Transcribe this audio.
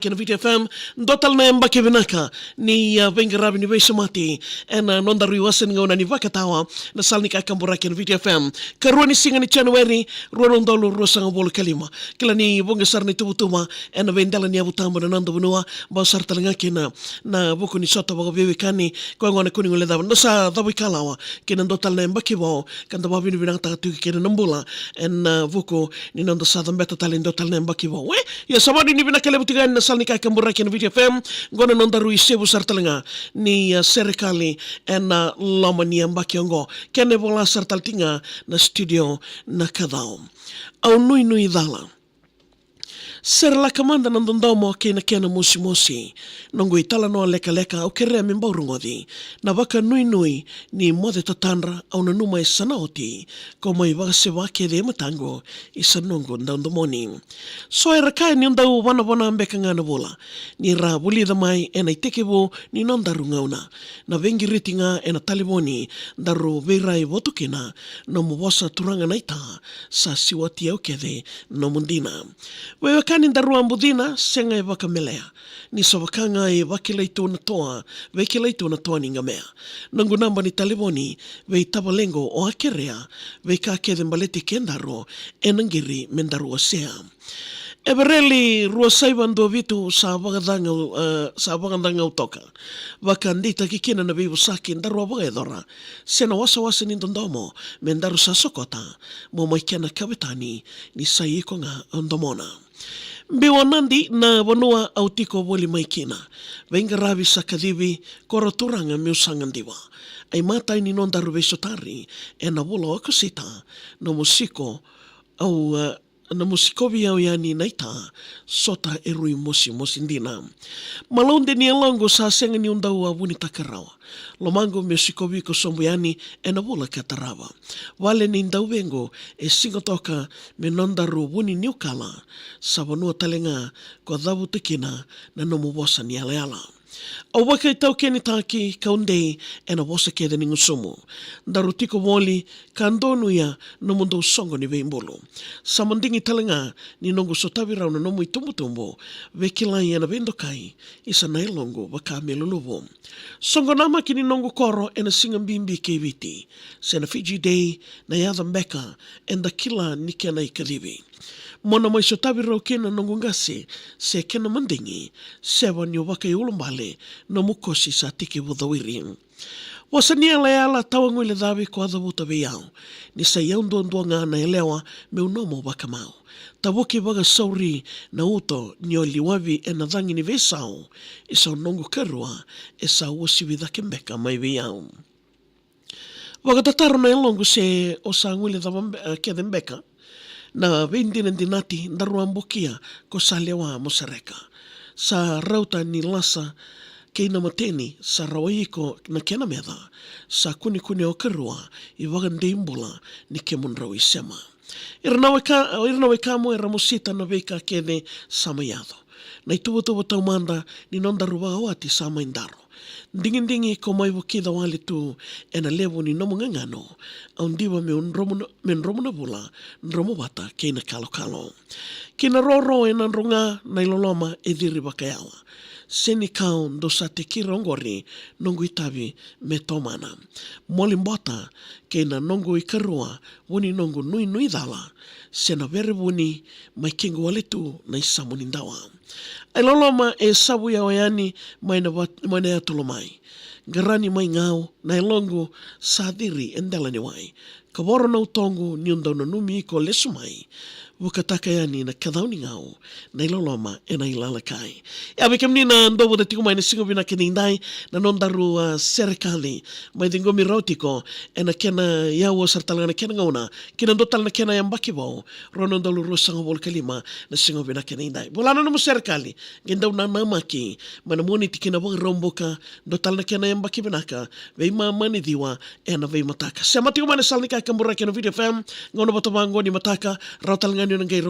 Kina VTFM total na yamba kevinaka ni venga rabi ni veisa mati ena nonda riwasen ngona ni vakatawa na salni ka kambura kina VTFM karua ni singa ni January ruano ndolo ruasa ngabolo kalima kila ni bonga sar ni tubutuma ena vendala ni abutamba na nando bunua ba sar talanga kina na buku ni sota bago bewe kani kwa ngona kuni ngole daba ndosa dabu kalawa kina total na yamba kibo kanda babi ni binang tagatu kina nambula ena buku ni nando sa dambeta talin total na yamba kibo we ya sabadi ni binakale butigan na salni kay kambura kina VTFM ngona nondaru isebu sartalanga ni serikali ena lama ni ambakiongo kene bola sartaltinga na studio na kadao au nui dala Serla kamanda nandondomo kena mosi nongo itala no leka au kere mimbauru ngodi na waka nui ni mode tatanra au na numa isanaoti como i waka se wake de matango isanongo ndandomoni so era kai ni ndau wana mbeka ngana bola ni ra buli da mai ena itekebo ni nondaru ngauna na vengi ritinga ena taliboni daru verai votukina no mubosa turanga naita sa siwati au kede no mundina wewe kani ndaru ambudina senga e waka melea. Ni sawakanga e wakileitu na toa, vekileitu na toa ninga mea. Nangu namba ni taliboni, vei tabalengo o akerea, vei ka kede mbaleti kendaro, enangiri mendaru asea. Ebereli rua saibando vitu sa wagadanga utoka. Waka ndita kikina na vivu saki ndaru wagadora. Sena wasa ni ndomo, mendaru sa sokota, mo maikena kabetani ni sayiko nga ondomona. Mbiwa nandi na wanua autiko wali maikina. Venga ravi sa kadhivi koro turanga miusangandiwa. Ai matai ni nondaru vesotari e na wula wakasita na musiko au na musikovi au yani naita sota erui mosi ndina. Malonde ni alongo sa senga ni undau a wuni takarawa. Lomango musikovi ko sombo yani e na wula katarawa. Wale ni ndau vengo e singotoka me nondaru wuni niukala sa wanua talenga ko dhavu tekina na nomu wasa ni aleala. Au waka i tau keni taki kaundei e na wasa kede ni ngusumu. Daru tiko woli ka ndonu ia no mundo usongo ni veimbolo. Sa mandingi talenga ni nongo sotavi rau na nomu i tumbutumbo vekilai e na vendokai isa nailongo waka meluluvo. Songo nama ki ni nongo koro e na singa mbimbi keviti. Se na Fiji Day na yadha mbeka e na kila ni kena i kadhivi. Mona mai sotavi rau kena nongo ngase se kena mandingi sewa ni waka i ulumbale no mukosi sa tiki wudawiri. Wasa ni ala tawangu ile dhawi kwa adhavuta veyao. Ni sa yau ndua ngā na elewa me unomo waka mau. Tabuki waga sauri na uto ni o liwavi e na dhangi ni vesao. Isa nongo karua e sa uosi vidhake mbeka mai veyao. Waga tataro na elongo se o sa ngule dhawa kede mbeka. Na vendina dinati ndaru ambukia ko sa lewa mosareka. Sa rauta ni lasa keina mateni sa rawaiko na kena medha. Sa kuni o karua i wagandei mbola ni kemun rawi sema. Irnawe kamo e ramosita na veika kede samayado. Na ituwa tau manda ni nondaru wawati sama indaro. Dingi ko mai wukida wali tu e na levo ni nomu ngangano au ndiwa me nromu na bula nromu wata keina kalo. Kina roro e na nronga na iloloma e dhiri wakayawa. Seni kau ndo sa te kirongori nongo itavi me tomana. Molimbota keina nongo i karua wuni nongo nui dhala. Sena vere wuni mai kingo wale tu na isamu nindawa. Ai loloma e sabu ya wayani mai na atulo mai. Garani mai ngau na ilongo sa diri endela ni wai. Kaboro na utongo ni undau na numi ko lesu mai. Wukataka yani na kadhauni ngau na iloloma e na ilalakai. E abe kemni na ndobo da tiko mai na singo vina kenindai na nondaru serikali mai dingomi rautiko e na kena yawo sartalanga na kena ngauna kina ndotal na kena yambaki wao rono ndalu rusanga bol kalima na singo vina kenindai. Bolana na mo serikali gendau na namaki mana moni tikina wang romboka ndotal na kena yambaki vinaka vei mani diwa e na vei mataka. Siya matiko mai na salnika kambura kena VTFM ngono bato bango ni mataka rautal ngani nangay